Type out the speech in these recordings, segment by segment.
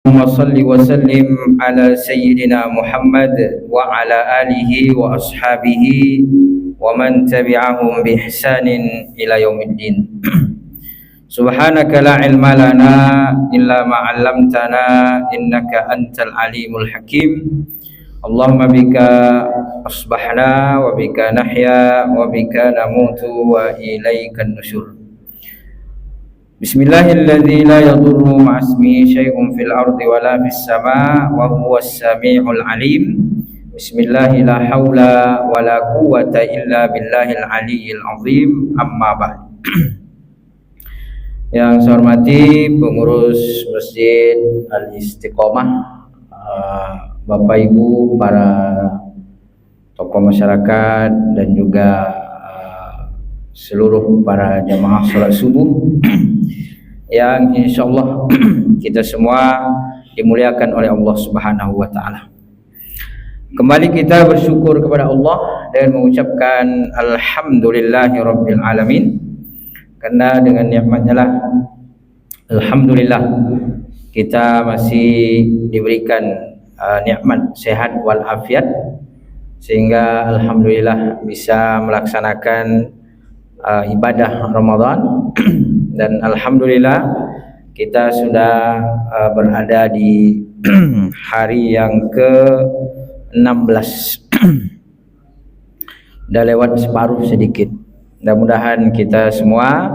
Allahumma salli wa sallim ala sayyidina Muhammad wa ala alihi wa ashabihi wa man tabi'ahum bi ihsanin ila yaumiddin. Subhanaka la ilma lana illa ma 'allamtana innaka antal alimul hakim. Allahumma bika asbahna wa bika nahya wa bika namutu wa ilaikan nusyur. Bismillahilladzi la yadurru ma'asmihi syai'un fil ardi wala fis sama' wa huwas sami'ul alim. Bismillahi la haula wala quwwata illa billahil aliyyil azim. Amma ba'd. Yang saya hormati pengurus Masjid Al-Istiqomah, Bapak Ibu, para tokoh masyarakat dan juga seluruh para jamaah salat subuh yang insyaallah kita semua dimuliakan oleh Allah Subhanahu wa taala. Kembali kita bersyukur kepada Allah dan mengucapkan alhamdulillahirabbil alamin, karena dengan nikmatnya lah alhamdulillah kita masih diberikan nikmat sehat wal afiat, sehingga alhamdulillah bisa melaksanakan ibadah Ramadan. Dan alhamdulillah kita sudah berada di hari yang ke-16. Dah lewat separuh sedikit. Mudah-mudahan kita semua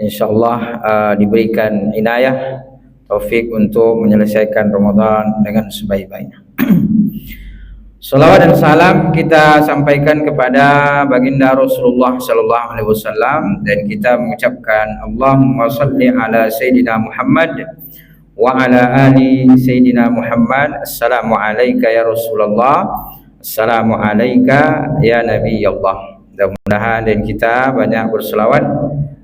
insyaallah diberikan inayah taufik untuk menyelesaikan Ramadan dengan sebaik-baiknya. Salawat dan salam kita sampaikan kepada baginda Rasulullah sallallahu alaihi wasallam, dan kita mengucapkan Allahumma salli ala sayyidina Muhammad wa ala ali sayyidina Muhammad. Assalamu alayka ya Rasulullah, assalamu alayka ya Nabi Allah. Mudah-mudahan dan kita banyak berselawat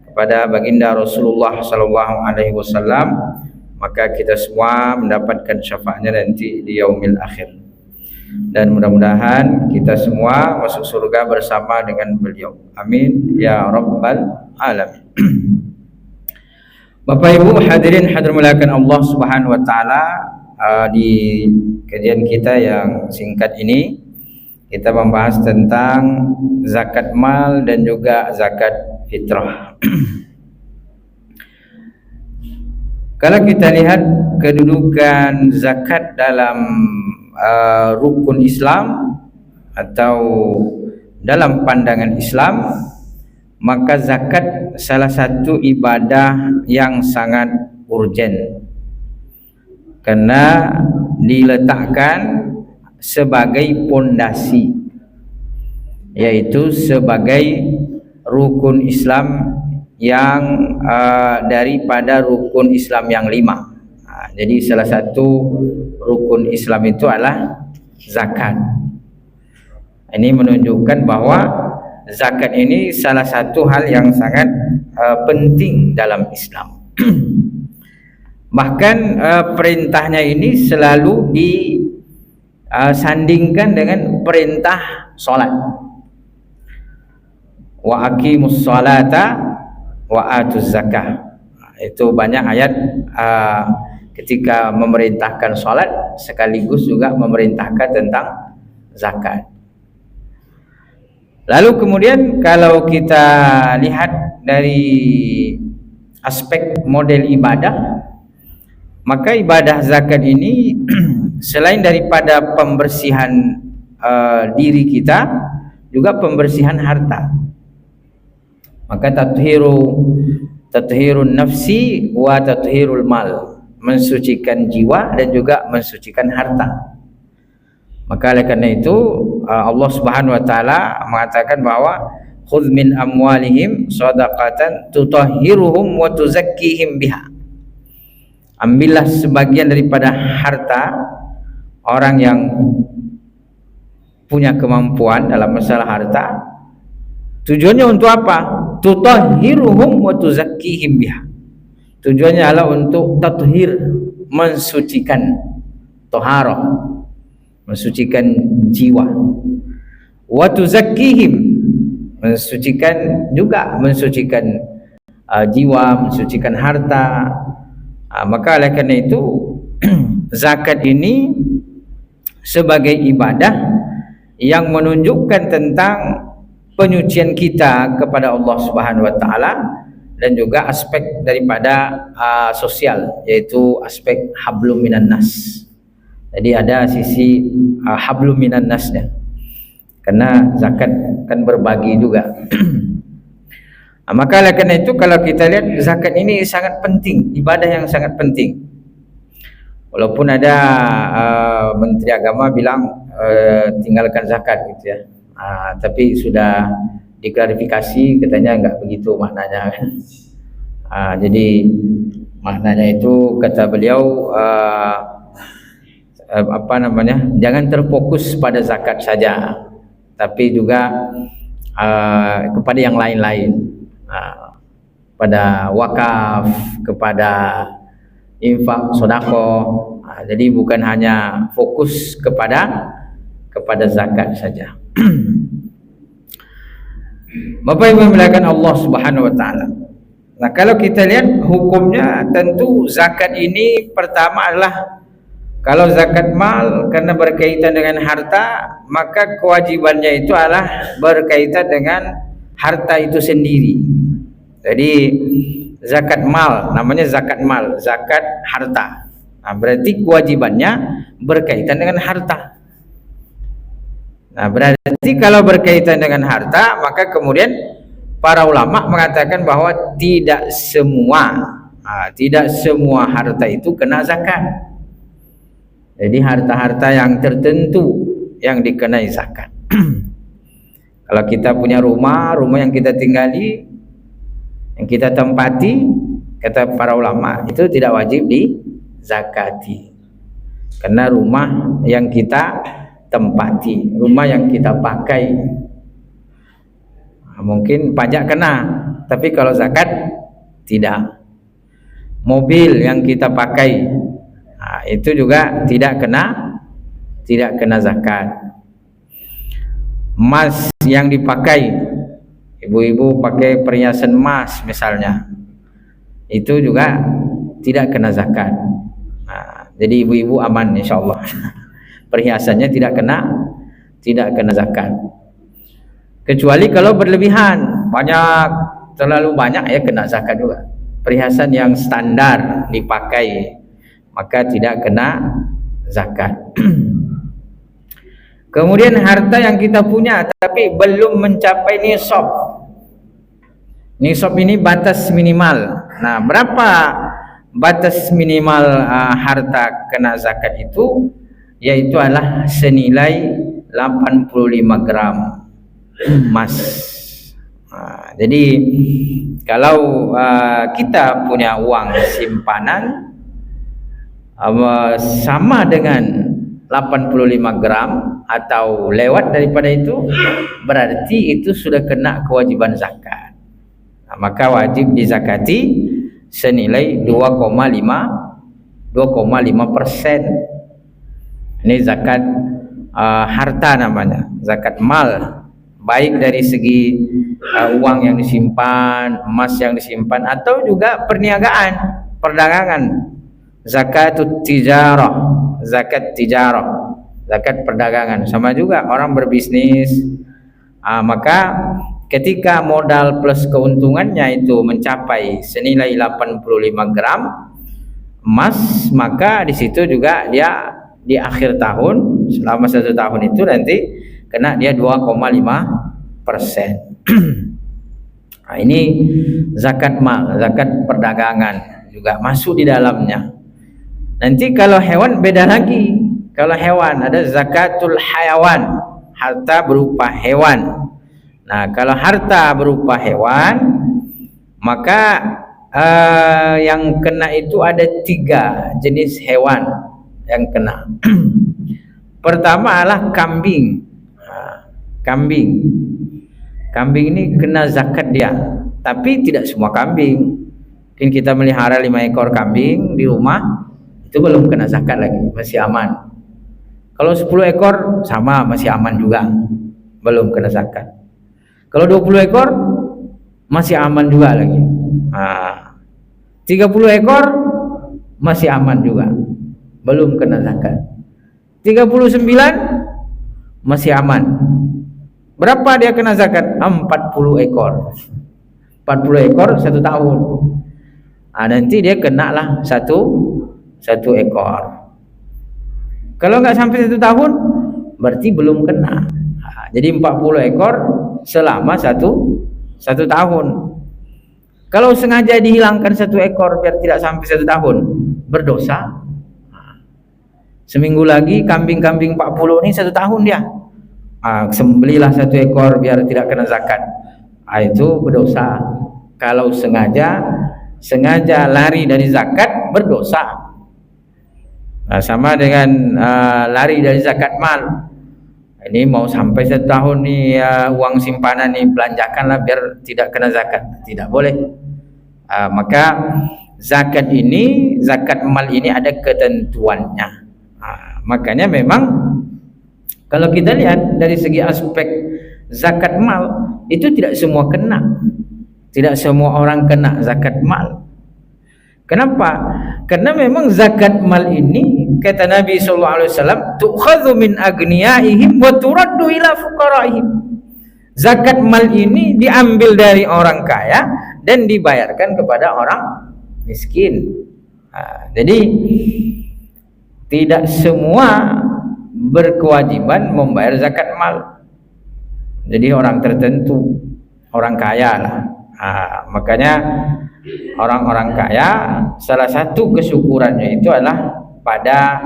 kepada baginda Rasulullah sallallahu alaihi wasallam, maka kita semua mendapatkan syafaatnya nanti di yaumil akhir. Dan mudah-mudahan kita semua masuk surga bersama dengan beliau. Amin ya rabbal alamin. Bapak Ibu hadirin hadirin muliakan Allah Subhanahu wa taala, di kajian kita yang singkat ini kita membahas tentang zakat mal dan juga zakat fitrah. Kalau kita lihat kedudukan zakat dalam rukun Islam atau dalam pandangan Islam, maka zakat salah satu ibadah yang sangat urgen, karena diletakkan sebagai pondasi, yaitu sebagai rukun Islam yang daripada rukun Islam yang 5. Jadi salah satu rukun Islam itu adalah zakat. Ini menunjukkan bahwa zakat ini salah satu hal yang sangat penting dalam Islam. Bahkan perintahnya ini selalu disandingkan dengan perintah solat. Wa aqimus salata wa atuz zakah. Itu banyak ayat ketika memerintahkan salat sekaligus juga memerintahkan tentang zakat. Lalu kemudian kalau kita lihat dari aspek model ibadah, maka ibadah zakat ini selain daripada pembersihan diri kita, juga pembersihan harta. Maka tathhirun nafsi wa tathhirul mal, mensucikan jiwa dan juga mensucikan harta. Maka oleh karena itu Allah Subhanahu wa taala mengatakan bahwa khudz min amwalihim shadaqatan tutahhiruhum wa tuzakkihim biha. Ambillah sebagian daripada harta orang yang punya kemampuan dalam masalah harta. Tujuannya untuk apa? Tutahhiruhum wa tuzakkihim biha. Tujuannya adalah untuk tathhir, mensucikan, toharah, mensucikan jiwa. Wa tuzakkihim, mensucikan juga, mensucikan jiwa, mensucikan harta. Maka oleh karena itu zakat ini sebagai ibadah yang menunjukkan tentang penyucian kita kepada Allah Subhanahu wa taala, dan juga aspek daripada sosial, yaitu aspek hablum minan nas. Jadi ada sisi hablum minan nasnya, karena zakat kan berbagi juga. Maka oleh karena itu kalau kita lihat zakat ini sangat penting, ibadah yang sangat penting. Walaupun ada Menteri Agama bilang tinggalkan zakat gitu ya, tapi sudah diklarifikasi katanya enggak begitu maknanya kan. Jadi maknanya itu kata beliau jangan terfokus pada zakat saja, tapi juga kepada yang lain-lain, pada wakaf, kepada infak, sedekah. Jadi bukan hanya fokus kepada zakat saja. Bapak Ibu yang Allah Subhanahu wa taala. Nah, kalau kita lihat hukumnya, tentu zakat ini pertama adalah kalau zakat mal karena berkaitan dengan harta, maka kewajibannya itu adalah berkaitan dengan harta itu sendiri. Jadi zakat mal namanya zakat mal, zakat harta. Nah, berarti kewajibannya berkaitan dengan harta. Nah, berarti kalau berkaitan dengan harta, maka kemudian para ulama mengatakan bahwa tidak semua harta itu kena zakat. Jadi harta-harta yang tertentu yang dikenai zakat. Kalau kita punya rumah yang kita tinggali, yang kita tempati, kata para ulama itu tidak wajib dizakati, karena rumah yang kita tempati, rumah yang kita pakai. Mungkin pajak kena, tapi kalau zakat tidak. Mobil yang kita pakai, itu juga tidak kena zakat. Emas yang dipakai, ibu-ibu pakai perhiasan emas misalnya, itu juga tidak kena zakat. Jadi ibu-ibu aman insyaallah. Perhiasannya tidak kena zakat. Kecuali kalau berlebihan, terlalu banyak ya kena zakat juga. Perhiasan yang standar dipakai maka tidak kena zakat. Kemudian harta yang kita punya tapi belum mencapai nisab. Nisab ini batas minimal. Nah, berapa batas minimal harta kena zakat itu? Yaitu adalah senilai 85 gram emas. Jadi kalau kita punya uang simpanan sama dengan 85 gram atau lewat daripada itu, berarti itu sudah kena kewajiban zakat. Nah, maka wajib dizakati senilai 2,5%. Ini zakat harta namanya, zakat mal, baik dari segi uang yang disimpan, emas yang disimpan, atau juga perniagaan, perdagangan. Zakatut tijarah, zakat tijarah, zakat perdagangan. Sama juga orang berbisnis, maka ketika modal plus keuntungannya itu mencapai senilai 85 gram emas, maka di situ juga dia di akhir tahun, selama 1 tahun itu nanti kena dia 2,5%. Nah, ini zakat mal, zakat perdagangan juga masuk di dalamnya. Nanti kalau hewan beda lagi. Kalau hewan ada zakatul hayawan, harta berupa hewan. Nah, kalau harta berupa hewan, maka yang kena itu ada 3 jenis hewan yang kena. Pertama adalah kambing. Kambing ini kena zakat dia, tapi tidak semua kambing. Mungkin kita melihara 5 ekor kambing di rumah, itu belum kena zakat lagi, masih aman. Kalau 10 ekor sama, masih aman juga, belum kena zakat. Kalau 20 ekor masih aman juga lagi. 30 ekor masih aman juga. belum kena zakat. 39 masih aman. Berapa dia kena zakat? 40 ekor. 40 ekor 1 tahun. Nanti dia kena lah satu ekor. Kalau nggak sampai 1 tahun, berarti belum kena. Jadi 40 ekor selama satu tahun. Kalau sengaja dihilangkan 1 ekor biar tidak sampai 1 tahun, berdosa. Seminggu lagi kambing-kambing 40 ini 1 tahun dia. Sembelilah 1 ekor biar tidak kena zakat. Itu berdosa. Kalau sengaja lari dari zakat, berdosa. Sama dengan lari dari zakat mal. Ini mau sampai 1 tahun nih uang simpanan nih belanjakanlah biar tidak kena zakat. Tidak boleh. Maka zakat mal ini ada ketentuannya. Makanya memang kalau kita lihat dari segi aspek zakat mal, itu tidak semua kena. Tidak semua orang kena zakat mal. Kenapa? Karena memang zakat mal ini, kata Nabi SAW, tu'khadhu min agniyaihim wa turaddu ila fuqaraihim. Zakat mal ini diambil dari orang kaya dan dibayarkan kepada orang miskin. Jadi tidak semua berkewajiban membayar zakat mal. Jadi orang tertentu, orang kaya lah. Makanya orang-orang kaya salah satu kesyukurannya itu adalah pada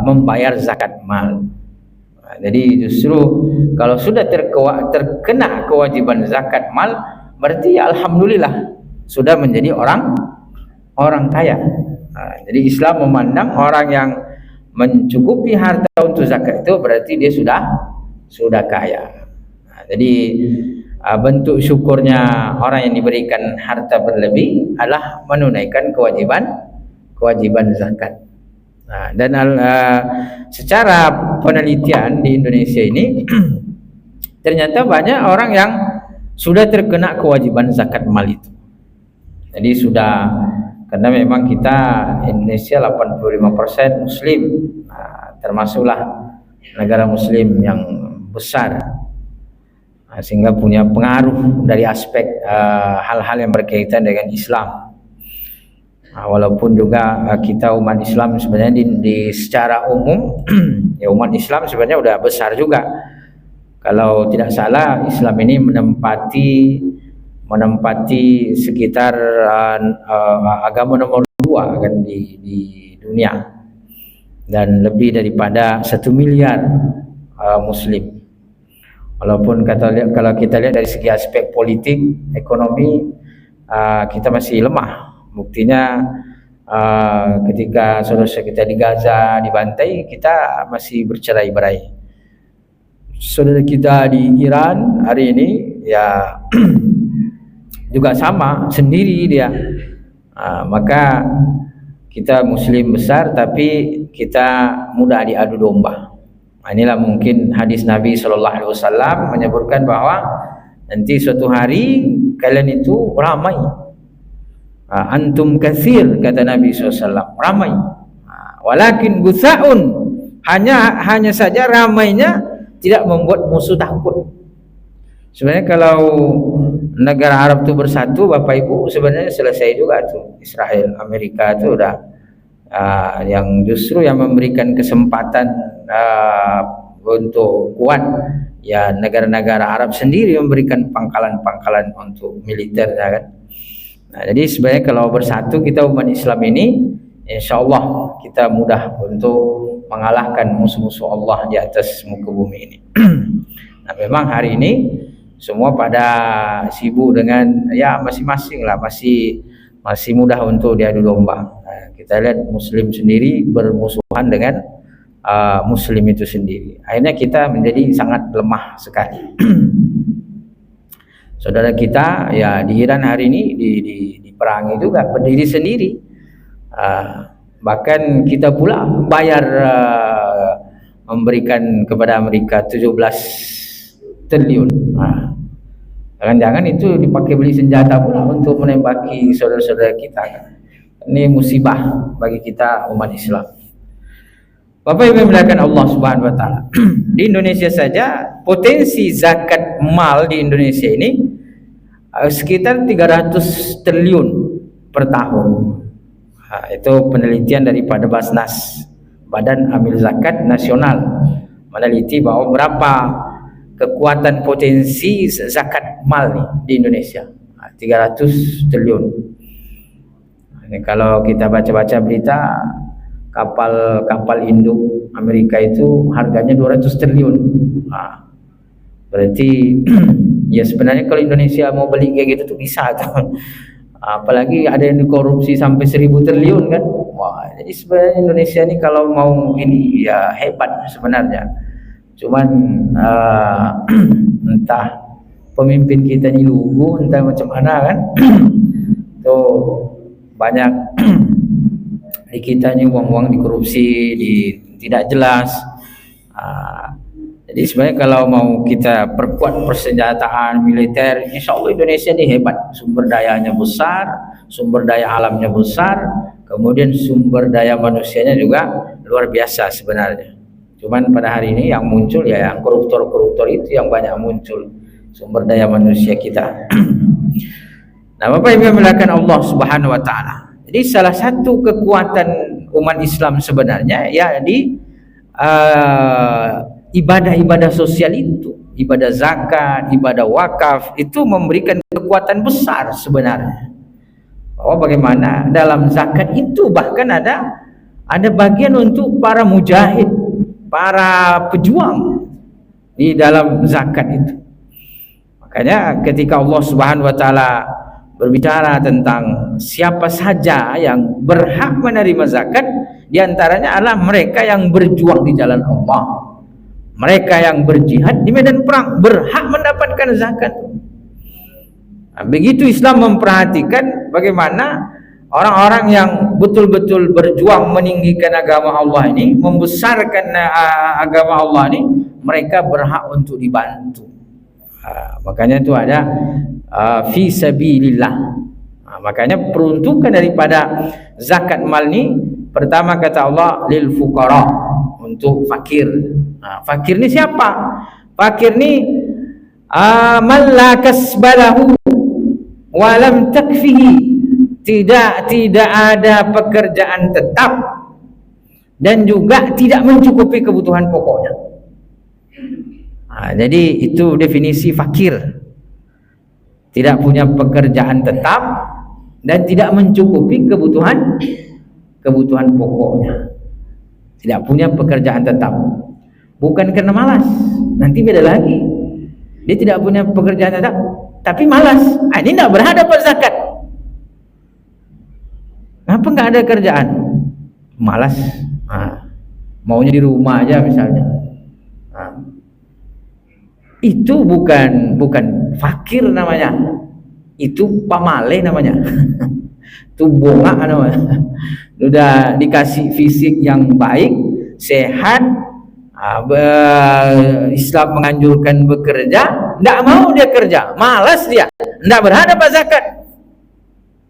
membayar zakat mal. Jadi justru kalau sudah terkena kewajiban zakat mal, berarti ya alhamdulillah sudah menjadi orang kaya. Jadi Islam memandang orang yang mencukupi harta untuk zakat itu berarti dia sudah kaya. Jadi bentuk syukurnya orang yang diberikan harta berlebih adalah menunaikan kewajiban zakat. Dan secara penelitian di Indonesia ini ternyata banyak orang yang sudah terkena kewajiban zakat mal itu. Jadi karena memang kita Indonesia 85% muslim, termasuklah negara muslim yang besar, sehingga punya pengaruh dari aspek hal-hal yang berkaitan dengan Islam. Walaupun juga kita umat Islam sebenarnya di secara umum ya umat Islam sebenarnya udah besar juga. Kalau tidak salah Islam ini menempati sekitar agama nomor 2 kan di dunia, dan lebih daripada 1 miliar muslim. Walaupun kalau kita lihat dari segi aspek politik, ekonomi, kita masih lemah. Buktinya ketika saudara kita di Gaza dibantai, kita masih bercerai-berai. Saudara kita di Iran hari ini ya juga sama, sendiri dia. Maka kita muslim besar tapi kita mudah diadu domba. Inilah mungkin hadis Nabi SAW menyebutkan bahwa nanti suatu hari kalian itu ramai. Antum katsir, kata Nabi SAW, ramai. Walakin gusaun, hanya saja ramainya tidak membuat musuh takut. Sebenarnya kalau negara Arab itu bersatu, Bapak Ibu, sebenarnya selesai juga tuh. Israel, Amerika itu udah yang justru yang memberikan kesempatan untuk kuat ya negara-negara Arab sendiri memberikan pangkalan-pangkalan untuk militernya kan. Jadi sebenarnya kalau bersatu kita umat Islam ini, insya Allah kita mudah untuk mengalahkan musuh-musuh Allah di atas muka bumi ini. Nah memang hari ini semua pada sibuk dengan ya masing-masing lah, masih mudah untuk diadu domba. Nah, kita lihat Muslim sendiri bermusuhan dengan Muslim itu sendiri. Akhirnya kita menjadi sangat lemah sekali. Saudara kita ya di Iran hari ini diperangi juga, berdiri sendiri. Bahkan kita pula bayar memberikan kepada Amerika 17 triliun. Jangan-jangan itu dipakai beli senjata pula untuk menembaki saudara-saudara kita kan. Ini musibah bagi kita umat Islam. Bapak Ibu yang Allah Subhanahu wa taala. Di Indonesia saja potensi zakat mal di Indonesia ini sekitar 300 triliun per tahun. Itu penelitian daripada Basnas, Badan Amil Zakat Nasional, meneliti bahwa berapa kekuatan potensi zakat mal nih di Indonesia. 300 triliun. Ini kalau kita baca-baca berita, kapal induk Amerika itu harganya 200 triliun. Berarti ya sebenarnya kalau Indonesia mau beli kayak gitu tuh bisa tuh. Apalagi ada yang dikorupsi sampai 1000 triliun kan. Wah, jadi sebenarnya Indonesia ini kalau mau ini ya hebat sebenarnya. Cuman entah pemimpin kita ini lugu, entah macam mana kan. Tuh banyak di kita ini uang-uang dikorupsi, tidak jelas. Jadi sebenarnya kalau mau kita perkuat persenjataan militer, insya Allah Indonesia ini hebat, sumber dayanya besar, sumber daya alamnya besar, kemudian sumber daya manusianya juga luar biasa sebenarnya. Cuman pada hari ini yang muncul ya yang koruptor-koruptor itu yang banyak muncul, sumber daya manusia kita. Nah, Bapak Ibu yang dimuliakan Allah Subhanahu wa taala. Jadi salah satu kekuatan umat Islam sebenarnya ya di ibadah-ibadah sosial itu, ibadah zakat, ibadah wakaf itu memberikan kekuatan besar sebenarnya. Bahwa bagaimana dalam zakat itu bahkan ada bagian untuk para mujahid, para pejuang di dalam zakat itu. Makanya ketika Allah Subhanahu wa taala berbicara tentang siapa saja yang berhak menerima zakat, diantaranya adalah mereka yang berjuang di jalan Allah, mereka yang berjihad di medan perang berhak mendapatkan zakat. Nah, begitu Islam memperhatikan bagaimana orang-orang yang betul-betul berjuang meninggikan agama Allah ini, membesarkan agama Allah ini, mereka berhak untuk dibantu. Makanya itu ada fi sabilillah. Makanya peruntukan daripada zakat mal ni pertama kata Allah lil fuqara, untuk fakir. Fakir ni siapa? Fakir ni man la kasbalahu wa lam takfihi, tidak ada pekerjaan tetap dan juga tidak mencukupi kebutuhan pokoknya. Jadi itu definisi fakir, tidak punya pekerjaan tetap dan tidak mencukupi kebutuhan pokoknya. Tidak punya pekerjaan tetap, bukan karena malas, nanti beda lagi. Dia tidak punya pekerjaan tetap tapi malas, ini tidak berhak dapat zakat. Kenapa nggak ada kerjaan? Malas, maunya di rumah aja misalnya. Itu bukan fakir namanya, itu pamale namanya. Itu bongak namanya. Sudah dikasih fisik yang baik, sehat, Islam menganjurkan bekerja, tidak mau dia kerja, malas dia, tidak berhak dapat zakat.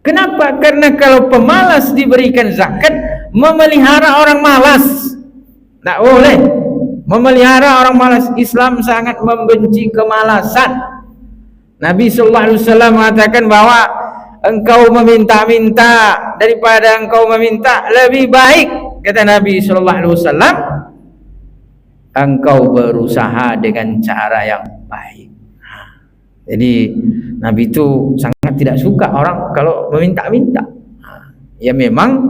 Kenapa? Karena kalau pemalas diberikan zakat, memelihara orang malas, tidak boleh. Memelihara orang malas. Islam sangat membenci kemalasan. Nabi sallallahu alaihi wasallam mengatakan bahwa engkau meminta-minta daripada engkau meminta lebih baik, kata Nabi sallallahu alaihi wasallam, engkau berusaha dengan cara yang baik. Jadi Nabi itu sangat tidak suka orang kalau meminta-minta. Ya memang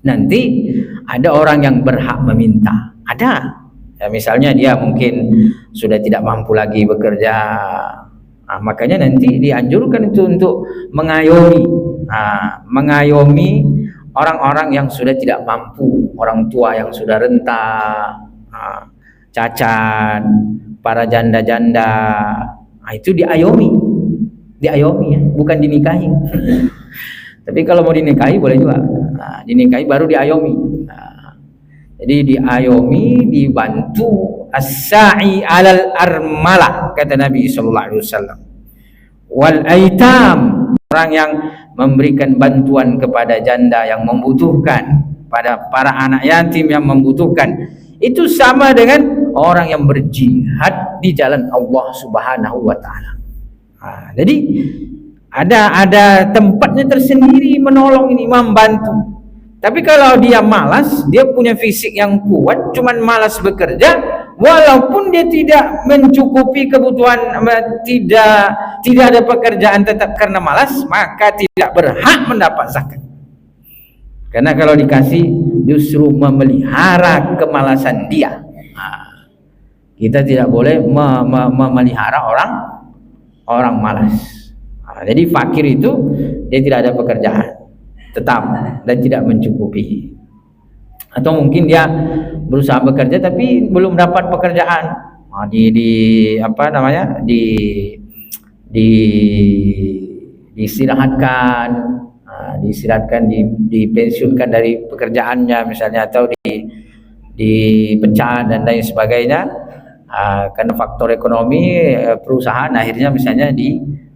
nanti ada orang yang berhak meminta, ada. Ya, misalnya dia mungkin sudah tidak mampu lagi bekerja, makanya nanti dianjurkan itu untuk mengayomi orang-orang yang sudah tidak mampu, orang tua yang sudah renta, cacat, para janda-janda, itu diayomi ya, bukan dinikahi. Tapi kalau mau dinikahi boleh juga, dinikahi baru diayomi. Jadi diayomi, dibantu, as-sa'i 'alal armalah, kata Nabi sallallahu alaihi wasallam. Wal aitam, orang yang memberikan bantuan kepada janda yang membutuhkan, pada para anak yatim yang membutuhkan, itu sama dengan orang yang berjihad di jalan Allah Subhanahu wa taala. Jadi ada tempatnya tersendiri menolong ini, membantu. Tapi kalau dia malas, dia punya fisik yang kuat, cuman malas bekerja, walaupun dia tidak mencukupi kebutuhan, tidak ada pekerjaan tetap karena malas, maka tidak berhak mendapat zakat. Karena kalau dikasih justru memelihara kemalasan dia. Kita tidak boleh memelihara orang malas. Jadi fakir itu dia tidak ada pekerjaan tetap dan tidak mencukupi, atau mungkin dia berusaha bekerja tapi belum dapat pekerjaan, diistirahatkan, dipensiunkan dari pekerjaannya misalnya, atau dipecat dan lain sebagainya, karena faktor ekonomi perusahaan, akhirnya misalnya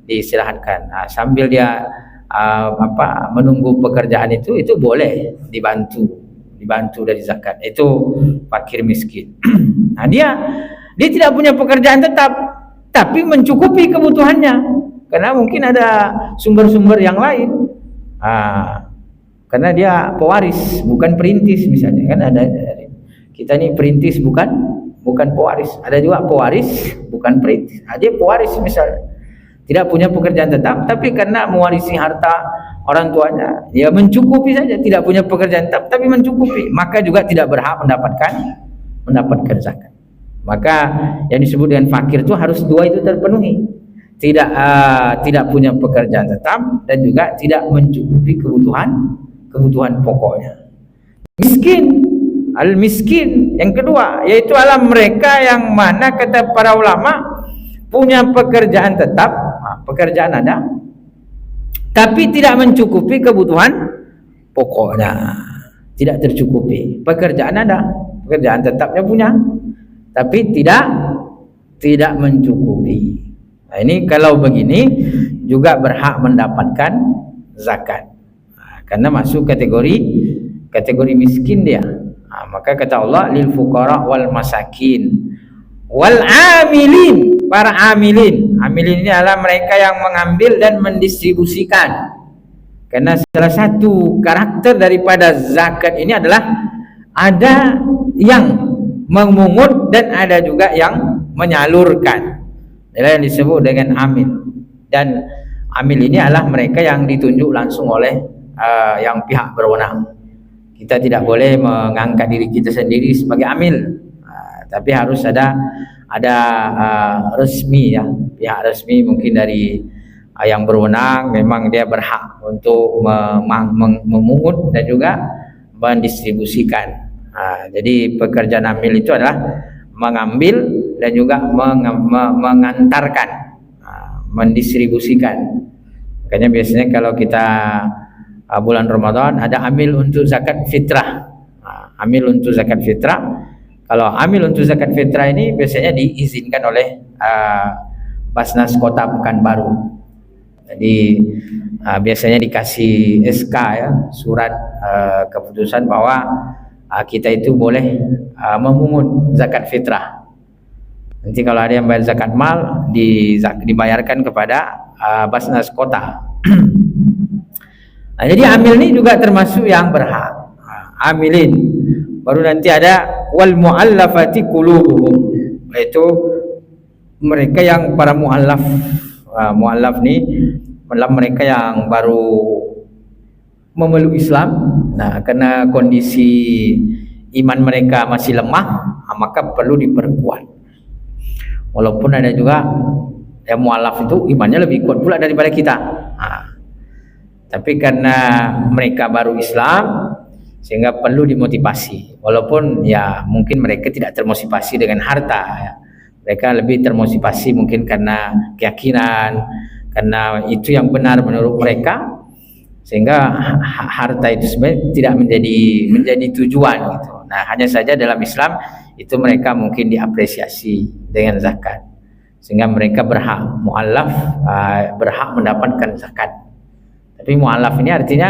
diistirahatkan. Sambil dia menunggu pekerjaan itu boleh dibantu dari zakat. Itu fakir miskin. Dia tidak punya pekerjaan tetap, tapi mencukupi kebutuhannya, karena mungkin ada sumber-sumber yang lain. Karena dia pewaris, bukan perintis misalnya, kan ada kita ini perintis bukan pewaris. Ada juga pewaris bukan perintis. Dia pewaris misalnya, tidak punya pekerjaan tetap, tapi karena mewarisi harta orang tuanya, dia mencukupi saja, tidak punya pekerjaan tetap tapi mencukupi, maka juga tidak berhak mendapatkan zakat. Maka yang disebut dengan fakir itu harus dua itu terpenuhi, tidak punya pekerjaan tetap dan juga tidak mencukupi kebutuhan pokoknya. Miskin yang kedua, yaitu adalah mereka yang mana kata para ulama punya pekerjaan tetap, pekerjaan ada, tapi tidak mencukupi kebutuhan pokoknya, tidak tercukupi. Pekerjaan ada, pekerjaan tetapnya punya, tapi tidak mencukupi. Nah, ini kalau begini juga berhak mendapatkan zakat, karena masuk kategori miskin dia. Maka kata Allah, lil fuqara wal masakin wal amilin, para amilin ini adalah mereka yang mengambil dan mendistribusikan. Karena salah satu karakter daripada zakat ini adalah ada yang memungut dan ada juga yang menyalurkan. Inilah yang disebut dengan amil. Dan amil ini adalah mereka yang ditunjuk langsung oleh yang pihak berwenang. Kita tidak boleh mengangkat diri kita sendiri sebagai amil, tapi harus ada resmi, ya, pihak resmi mungkin dari yang berwenang, memang dia berhak untuk memungut dan juga mendistribusikan. Jadi pekerjaan amil itu adalah mengambil dan juga mengantarkan, mendistribusikan. Makanya biasanya kalau kita bulan Ramadan ada amil untuk zakat fitrah. Amil untuk zakat fitrah. Kalau amil untuk zakat fitrah ini biasanya diizinkan oleh Basnas Kota Pekanbaru. Jadi biasanya dikasih SK, ya, surat keputusan bahwa kita itu boleh memungut zakat fitrah. Nanti kalau ada yang bayar zakat mal, dibayarkan kepada Basnas Kota. Nah, jadi amil ini juga termasuk yang berhak. Amilin. Baru nanti ada wal muallafati qulubuhum, yaitu mereka yang para muallaf. Muallaf ni adalah mereka yang baru memeluk Islam. Nah, karena kondisi iman mereka masih lemah, maka perlu diperkuat. Walaupun ada juga yang muallaf itu imannya lebih kuat pula daripada kita. Tapi karena mereka baru Islam, sehingga perlu dimotivasi. Walaupun ya mungkin mereka tidak termotivasi dengan harta, ya. Mereka lebih termotivasi mungkin karena keyakinan, karena itu yang benar menurut mereka, sehingga harta itu sebenarnya tidak menjadi tujuan gitu. Nah, hanya saja dalam Islam itu mereka mungkin diapresiasi dengan zakat, sehingga mereka berhak, muallaf berhak mendapatkan zakat. Tapi Tapi mu'alaf ini artinya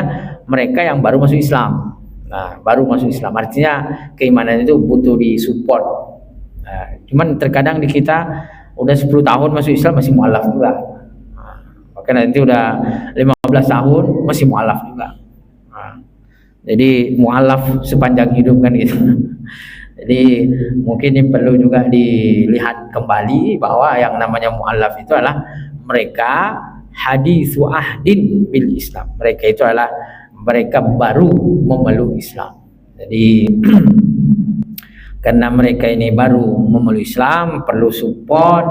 mereka yang baru masuk Islam. Nah, baru masuk Islam artinya keimanan itu butuh disupport. Nah, cuman terkadang di kita udah 10 tahun masuk Islam masih mu'alaf juga. Nah, maka nanti udah 15 tahun masih mu'alaf juga. Nah, jadi mu'alaf sepanjang hidup kan gitu. Jadi mungkin ini perlu juga dilihat kembali bahwa yang namanya mu'alaf itu adalah mereka hadithu ahdin bil Islam. Mereka itu adalah mereka baru memeluk Islam. Jadi karena mereka ini baru memeluk Islam, perlu support,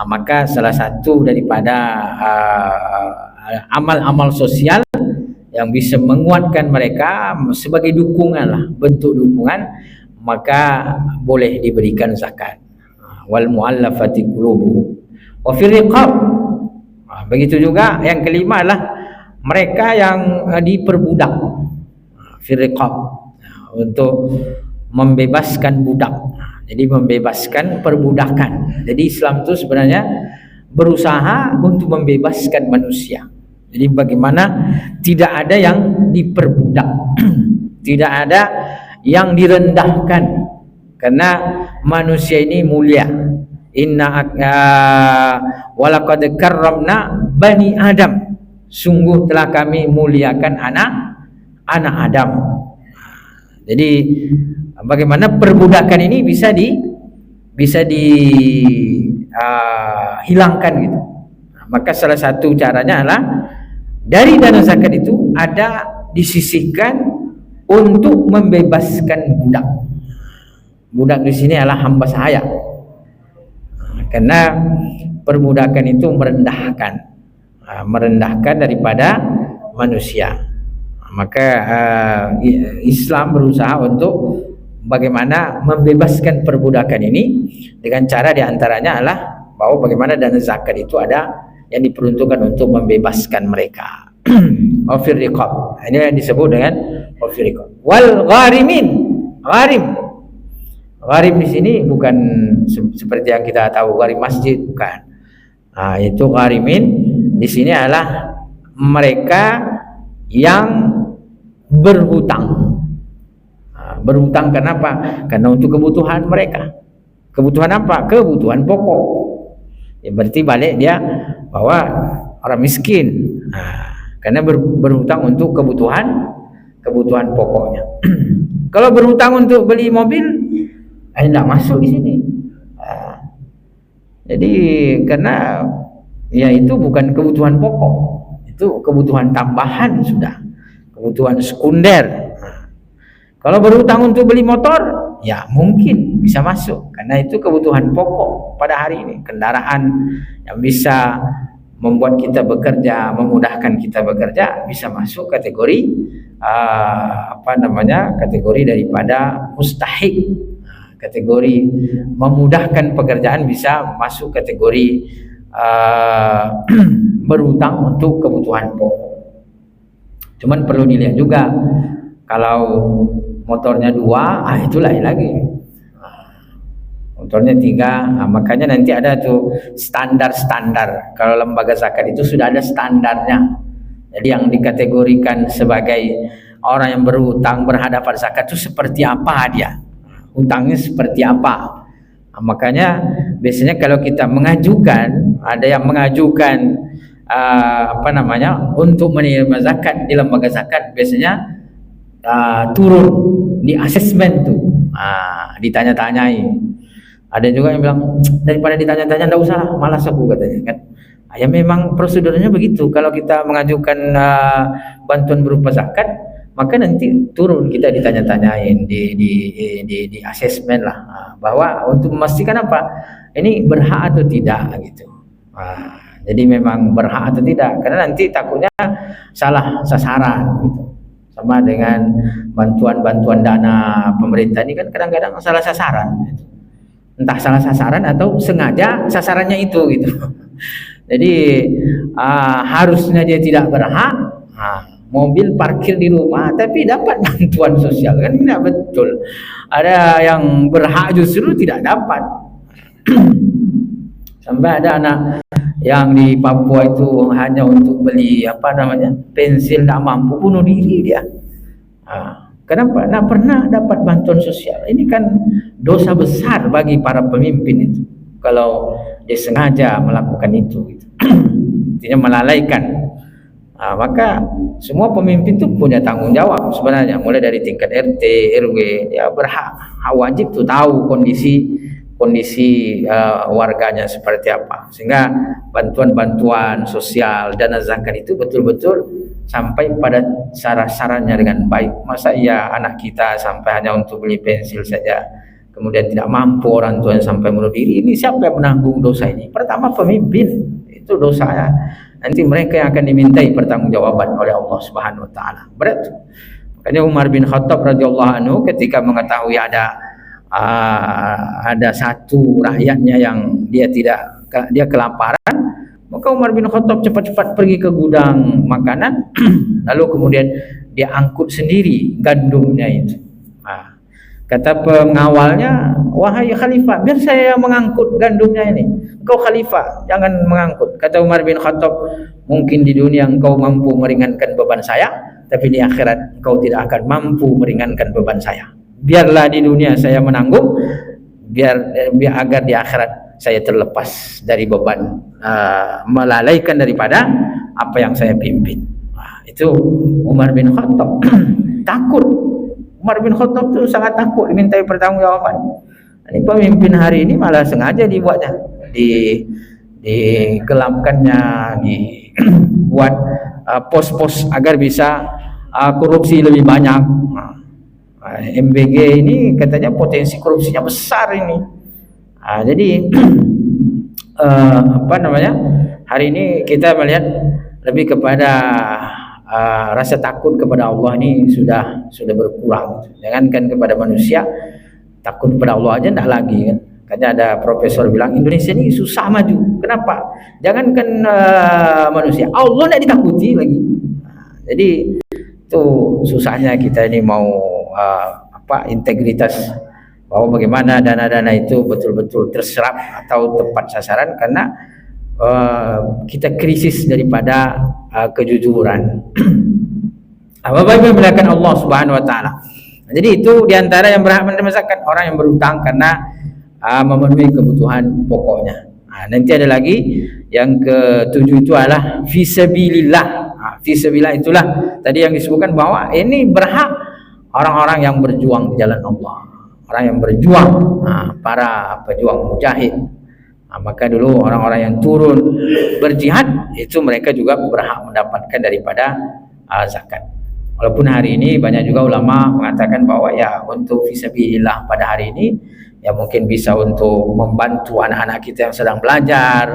maka salah satu daripada amal-amal sosial yang bisa menguatkan mereka sebagai dukungan lah, bentuk dukungan, maka boleh diberikan zakat. Wal mu'allafati qulubuhum wa fir riqab. Begitu juga yang kelima adalah mereka yang diperbudak, fir riqab, untuk membebaskan budak. Jadi membebaskan perbudakan. Jadi Islam itu sebenarnya berusaha untuk membebaskan manusia. Jadi bagaimana tidak ada yang diperbudak, tidak ada yang direndahkan, karena manusia ini mulia. Inna walaqad karramna bani Adam. Sungguh telah kami muliakan anak Adam. Jadi bagaimana perbudakan ini bisa dihilangkan gitu. Maka salah satu caranya adalah dari dana zakat itu ada disisihkan untuk membebaskan budak. Budak di sini adalah hamba sahaya. Karena perbudakan itu merendahkan daripada manusia. Maka Islam berusaha untuk bagaimana membebaskan perbudakan ini dengan cara diantaranya adalah bahwa bagaimana dana zakat itu ada yang diperuntukkan untuk membebaskan mereka. Wafir riqab. Ini yang disebut dengan wafir riqab. Wal gharimin. Gharim di sini bukan seperti yang kita tahu gharim masjid, bukan. Itu gharimin di sini adalah mereka yang berhutang. Berhutang kenapa? Karena untuk kebutuhan mereka. Kebutuhan apa? Kebutuhan pokok. Ya, berarti balik dia bahwa orang miskin. Karena berhutang untuk kebutuhan pokoknya. Kalau berhutang untuk beli mobil, tidak masuk di sini. Jadi karena ya itu bukan kebutuhan pokok, itu kebutuhan tambahan sudah, kebutuhan sekunder. Kalau berhutang untuk beli motor, ya mungkin bisa masuk karena itu kebutuhan pokok pada hari ini, kendaraan yang bisa membuat kita bekerja, memudahkan kita bekerja, bisa masuk kategori kategori daripada mustahik. Kategori memudahkan pekerjaan bisa masuk kategori berhutang untuk kebutuhan pokok. Cuman perlu dilihat juga kalau motornya 2, itu lain lagi. Motornya 3, makanya nanti ada tuh standar-standar. Kalau lembaga zakat itu sudah ada standarnya. Jadi yang dikategorikan sebagai orang yang berhutang berhadapan zakat itu seperti apa dia? Hutangnya seperti apa? Makanya biasanya kalau kita mengajukan, ada yang mengajukan untuk menerima zakat di lembaga zakat, biasanya turun di asesmen tuh, ditanya-tanyai. Ada juga yang bilang daripada ditanya-tanya tidak usah, malas aku katanya kan. Ya memang prosedurnya begitu. Kalau kita mengajukan bantuan berupa zakat, maka nanti turun kita ditanya-tanyain di asesmen lah, bahwa untuk memastikan apa ini berhak atau tidak gitu. Jadi memang berhak atau tidak, karena nanti takutnya salah sasaran gitu. Sama dengan bantuan dana pemerintah ini kan kadang-kadang salah sasaran gitu. Entah salah sasaran atau sengaja sasarannya itu gitu. Jadi harusnya dia tidak berhak, mobil parkir di rumah tapi dapat bantuan sosial, kan tidak betul. Ada yang berhak justru tidak dapat. Sampai ada anak yang di Papua itu hanya untuk beli apa namanya pensil, tak mampu bunuh diri dia. Kenapa? Nak pernah dapat bantuan sosial. Ini kan dosa besar bagi para pemimpin itu kalau dia sengaja melakukan itu gitu. Artinya melalaikan. Maka semua pemimpin itu punya tanggung jawab sebenarnya, mulai dari tingkat RT, RW, dia berhak, wajib tuh tahu kondisi warganya seperti apa, sehingga bantuan-bantuan sosial, dana zakat itu betul-betul sampai pada sasarannya dengan baik. Masa iya anak kita sampai hanya untuk beli pensil saja, kemudian tidak mampu orang tuanya sampai bunuh diri? Ini siapa yang menanggung dosa ini? Pertama pemimpin, itu dosanya. Nanti mereka yang akan dimintai pertanggungjawaban oleh Allah Subhanahu wa taala. Berat. Makanya Umar bin Khattab radhiyallahu anhu ketika mengetahui ada satu rakyatnya yang dia kelaparan, maka Umar bin Khattab cepat-cepat pergi ke gudang makanan lalu kemudian dia angkut sendiri gandumnya itu. Kata pengawalnya, wahai khalifah, biar saya mengangkut gandumnya ini. Engkau khalifah, jangan mengangkut. Kata Umar bin Khattab, mungkin di dunia engkau mampu meringankan beban saya, tapi di akhirat engkau tidak akan mampu meringankan beban saya. Biarlah di dunia saya menanggung, biar agar di akhirat saya terlepas dari beban, melalaikan daripada apa yang saya pimpin. Itu Umar bin Khattab. Takut. Umar bin Khattab itu sangat takut dimintai pertanggungjawaban. Ini pemimpin hari ini malah sengaja dibuatnya, digelapkannya, dibuat pos-pos agar bisa korupsi lebih banyak. MBG ini katanya potensi korupsinya besar ini. Jadi apa namanya? Hari ini kita melihat lebih kepada rasa takut kepada Allah ini sudah berkurang. Jangankan kepada manusia, takut kepada Allah aja tidak lagi kan. Katanya ada profesor bilang Indonesia ini susah maju. Kenapa? Jangankan manusia, Allah tidak ditakuti lagi. Jadi itu susahnya kita ini mau integritas, bahwa bagaimana dana-dana itu betul-betul terserap atau tepat sasaran, karena kita krisis daripada kejujuran. Apa-apa yang melakukan Allah Subhanahu wa taala. Jadi itu diantara yang berhak menerima zakat, orang yang berhutang karena memenuhi kebutuhan pokoknya. Nanti ada lagi yang ketujuh, itu adalah fisabilillah. Fisabilillah itulah tadi yang disebutkan bahwa ini berhak orang-orang yang berjuang di jalan Allah, orang yang berjuang, para pejuang mujahid. Maka dulu orang-orang yang turun berjihad itu mereka juga berhak mendapatkan daripada zakat. Walaupun hari ini banyak juga ulama mengatakan bahwa ya untuk fisabilillah pada hari ini ya mungkin bisa untuk membantu anak-anak kita yang sedang belajar,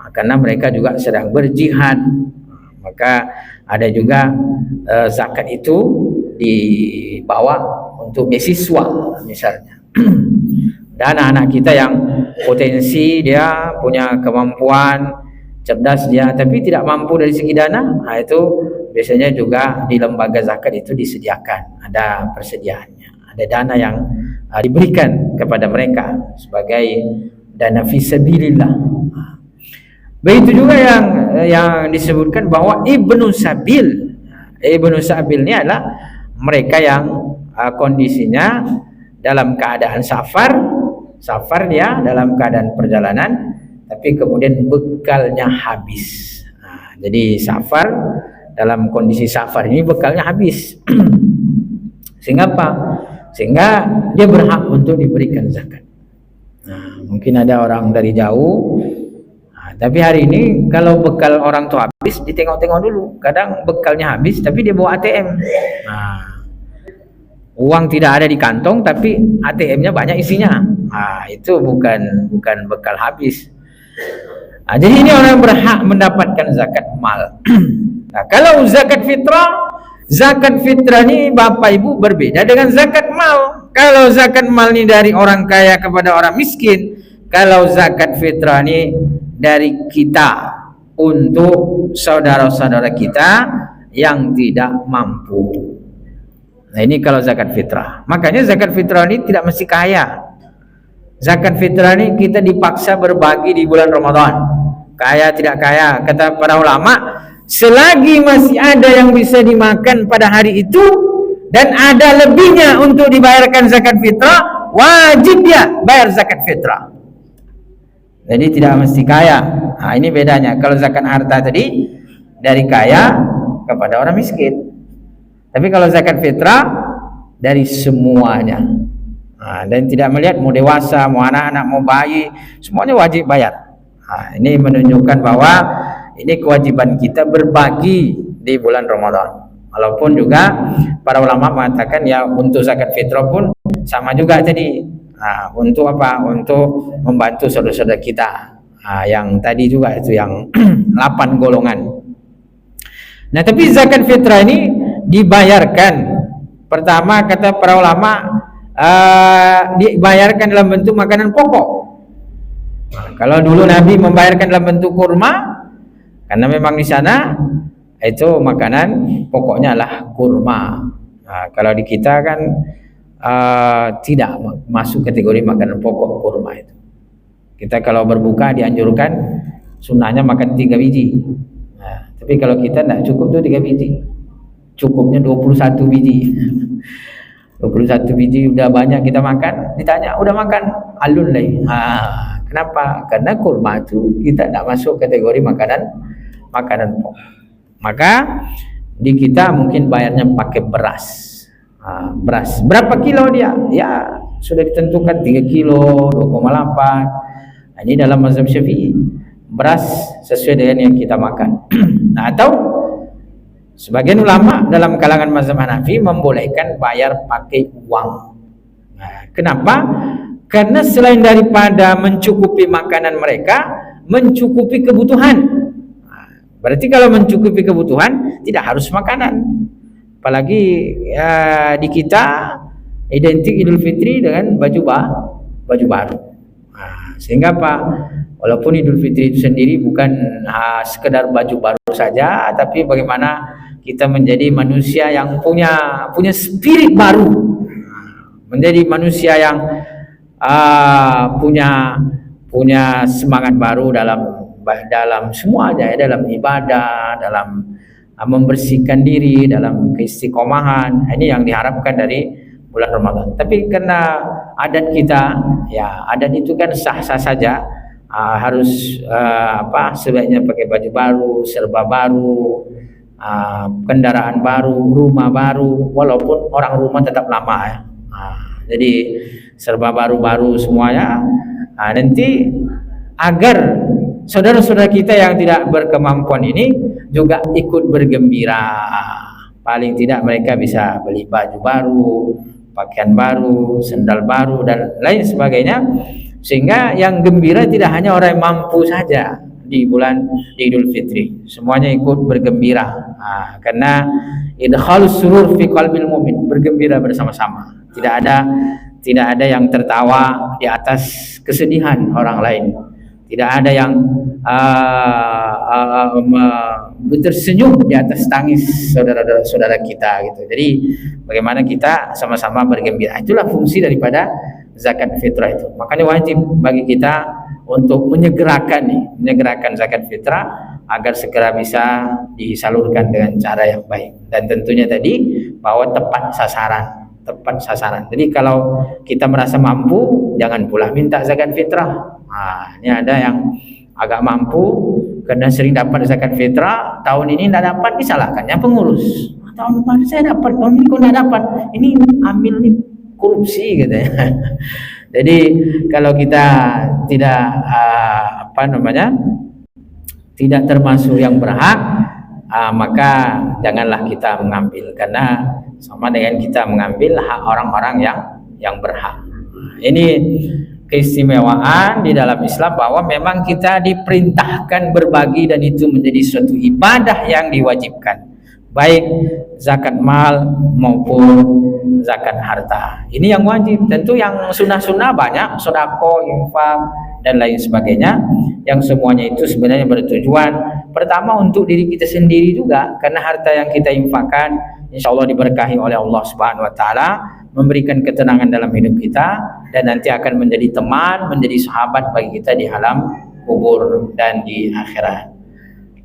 karena mereka juga sedang berjihad. Maka ada juga zakat itu dibawa untuk beasiswa misalnya. Dan anak-anak kita yang potensi, dia punya kemampuan, cerdas dia, tapi tidak mampu dari segi dana, itu biasanya juga di lembaga zakat itu disediakan, ada persediaannya, ada dana yang diberikan kepada mereka sebagai dana fisabilillah. Begitu juga yang disebutkan bahwa Ibnu Sabil. Ibnu Sabil ini adalah mereka yang kondisinya dalam keadaan safar dia dalam keadaan perjalanan, tapi kemudian bekalnya habis. Jadi safar, dalam kondisi safar ini bekalnya habis. Sehingga apa? Sehingga dia berhak untuk diberikan zakat. Mungkin ada orang dari jauh, tapi hari ini kalau bekal orang itu habis, ditengok-tengok dulu. Kadang bekalnya habis tapi dia bawa ATM. Uang tidak ada di kantong tapi ATM-nya banyak isinya. Itu bukan bekal habis. Jadi ini orang berhak mendapatkan zakat mal. Kalau zakat fitrah ini Bapak Ibu berbeda dengan zakat mal. Kalau zakat mal ini dari orang kaya kepada orang miskin, kalau zakat fitrah ini dari kita untuk saudara-saudara kita yang tidak mampu. Nah ini kalau zakat fitrah. Makanya zakat fitrah ini tidak mesti kaya. Zakat fitrah ini kita dipaksa berbagi di bulan Ramadan. kaya tidak kaya, kata para ulama, selagi masih ada yang bisa dimakan pada hari itu dan ada lebihnya untuk dibayarkan zakat fitrah, wajib dia bayar zakat fitrah. Jadi tidak mesti kaya. Nah, ini bedanya. Kalau zakat harta tadi dari kaya kepada orang miskin. Tapi kalau zakat fitrah dari semuanya. Nah, dan tidak melihat mau dewasa, mau anak-anak, mau bayi, semuanya wajib bayar. Nah, ini menunjukkan bahwa ini kewajiban kita berbagi di bulan Ramadan. Walaupun juga para ulama mengatakan ya untuk zakat fitrah pun sama juga tadi. Nah, untuk apa? Untuk membantu saudara-saudara kita. Nah, yang tadi juga itu yang 8 golongan. Nah, tapi zakat fitrah ini dibayarkan. Pertama kata para ulama dibayarkan dalam bentuk makanan pokok. Nah, kalau dulu Nabi membayarkan dalam bentuk kurma, karena memang di sana itu makanan pokoknya lah kurma. Nah, kalau di kita kan tidak masuk kategori makanan pokok kurma itu. Kita kalau berbuka dianjurkan sunnahnya makan 3 biji. Nah, tapi kalau kita tidak cukup tuh 3 biji, cukupnya 21 biji. 21 biji udah banyak kita makan. Ditanya udah makan? Alun lagi. Kenapa? Karena kurma itu kita tidak masuk kategori makanan pokok. Maka di kita mungkin bayarnya pakai beras. Beras berapa kilo dia? Ya sudah ditentukan 3 kilo, 2,8. Ini dalam mazhab Syafi'i. Beras sesuai dengan yang kita makan. Nah, atau sebagian ulama dalam kalangan mazhab Hanafi membolehkan bayar pakai uang. Nah, kenapa? Karena selain daripada mencukupi makanan mereka, mencukupi kebutuhan. Nah, berarti kalau mencukupi kebutuhan tidak harus makanan. Apalagi ya, di kita identik Idul Fitri dengan baju baru. Nah, sehingga apa? Walaupun Idul Fitri itu sendiri bukan sekedar baju baru saja, tapi bagaimana kita menjadi manusia yang punya spirit baru, menjadi manusia yang punya semangat baru dalam semuanya, ya, dalam ibadah, dalam membersihkan diri, dalam keistiqomahan. Ini yang diharapkan dari bulan Ramadan. Tapi karena adat kita, ya adat itu kan sah-sah saja, harus sebaiknya pakai baju baru, serba baru, kendaraan baru, rumah baru, walaupun orang rumah tetap lama ya. Jadi serba baru-baru semuanya. Nanti agar saudara-saudara kita yang tidak berkemampuan ini juga ikut bergembira. Paling tidak mereka bisa beli baju baru, pakaian baru, sendal baru dan lain sebagainya. Sehingga yang gembira tidak hanya orang yang mampu saja di bulan Idul Fitri, semuanya ikut bergembira. Karena idkhalus surur fi qalbil mu'min, bergembira bersama-sama. Tidak ada yang tertawa di atas kesedihan orang lain. Tidak ada yang tersenyum di atas tangis saudara-saudara kita gitu. Jadi bagaimana kita sama-sama bergembira. Itulah fungsi daripada zakat fitrah itu. Makanya wajib bagi kita untuk menyegerakan zakat fitrah agar segera bisa disalurkan dengan cara yang baik. Dan tentunya tadi bahwa tepat sasaran. Jadi kalau kita merasa mampu, jangan pula minta zakat fitrah. Ini ada yang agak mampu karena sering dapat zakat fitrah, tahun ini tidak dapat, disalahkannya pengurus. Tahun kemarin saya dapat, tahun ini kok tidak dapat. Ini ambil nih korupsi gitu ya. Jadi kalau kita tidak tidak termasuk yang berhak, maka janganlah kita mengambil, karena sama dengan kita mengambil hak orang-orang yang berhak. Ini keistimewaan di dalam Islam bahwa memang kita diperintahkan berbagi dan itu menjadi suatu ibadah yang diwajibkan, baik zakat mal maupun zakat harta. Ini yang wajib. Tentu yang sunnah-sunnah banyak, sedekah, infak dan lain sebagainya, yang semuanya itu sebenarnya bertujuan pertama untuk diri kita sendiri juga, karena harta yang kita infakkan insyaallah diberkahi oleh Allah Subhanahu wa taala, memberikan ketenangan dalam hidup kita dan nanti akan menjadi teman, menjadi sahabat bagi kita di alam kubur dan di akhirat.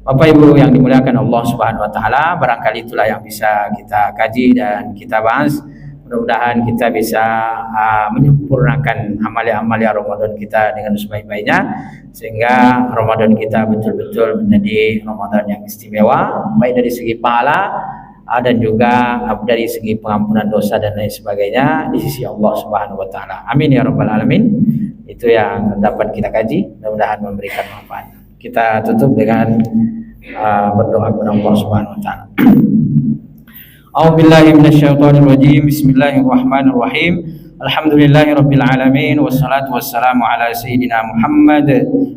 Bapak Ibu yang dimuliakan Allah Subhanahu wa taala, barangkali itulah yang bisa kita kaji dan kita bahas. Mudah-mudahan kita bisa menyempurnakan amalia-amalia Ramadan kita dengan sebaik-baiknya, sehingga Ramadan kita betul-betul menjadi Ramadan yang istimewa, baik dari segi pahala dan juga dari segi pengampunan dosa dan lain sebagainya di sisi Allah Subhanahu wa taala. Amin ya rabbal alamin. Itu yang dapat kita kaji, mudah-mudahan memberikan manfaat. Kita tutup dengan berdoa kepada Allah Subhanahu wa taala. A'udzubillahi minasyaitonir rajim. Bismillahirrahmanirrahim. Alhamdulillahirabbil alamin wassalatu wassalamu ala sayyidina Muhammad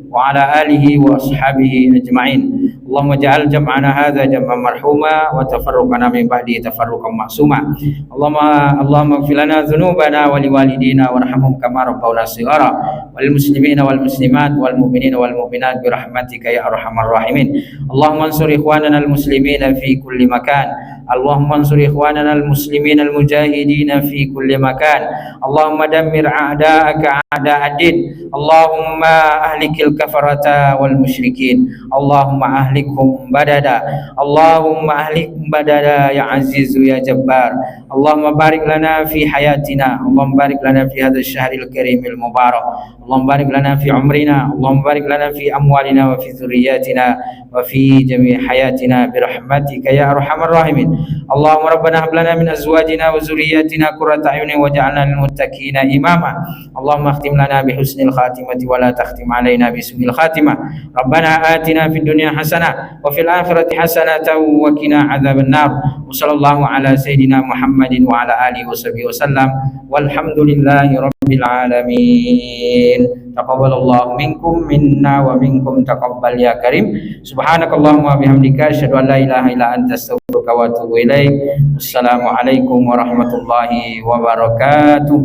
wa ala alihi wa ashabihi ajma'in. Allahumma ja'al jam'ana hadza jam'an marhuma wa tafarruqana min ba'di tafarruqan ma'suma. Allahumma ighfir lana dhunubana wa liwalidina warhamhum kama rabbawna shighara wal muslimina wal muslimat wal mu'minina wal mu'minat bi rahmatika ya arhamar rahimin. Allahumma ansur ikhwanana al muslimina fi kulli makan. Allahumma ansur ikhwanana al-muslimin al-mujahidin fi kulli makan. Allahumma dammir a'da'aka a'da'ad-din. Allahumma ahlikil kafarata wal musyrikin. Allahumma ahlikhum badada. Allahumma ahlikhum badada ya azizu ya jabbar. Allahumma barik lana fi hayatina. Allahumma barik lana fi hadzal syahril karimil mubarak. Allahumma barik lana fi umrina. Allahumma barik lana fi amwalina wa fi dhurriyyatina wa fi jami' hayatina bi rahmatika ya arhamar rahimin. Allahumma rabbana hab lana min azwajina wa zurriyyatina qurrata a'yunin waj'alna lil muttaqina imama. Allahumma khtim lana bi husnil khatimati wa la takhtim alaina bi su'il khatimah. Rabbana atina fid dunya hasanah wa fil akhirati hasanatan wa qina adzaban nar. Wa sallallahu ala sayidina Muhammadin wa ala alihi washabihi wasallam. Walhamdulillahi rabbil alamin. Taqabbalallahu minkum minna wa minkum taqabbal ya karim. Subhanakallahumma bihamdika asyhadu an la ilaha illa anta astaghfiruka wa atubu ilaik. Wassalamu alaikum warahmatullahi wabarakatuh.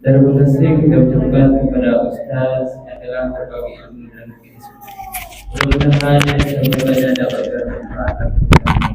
Terima kasih kita ucapkan kepada Ustaz yang telah berbagi ilmu dan kisah. Mudah-mudahan yang kita belajar dapat bermanfaat.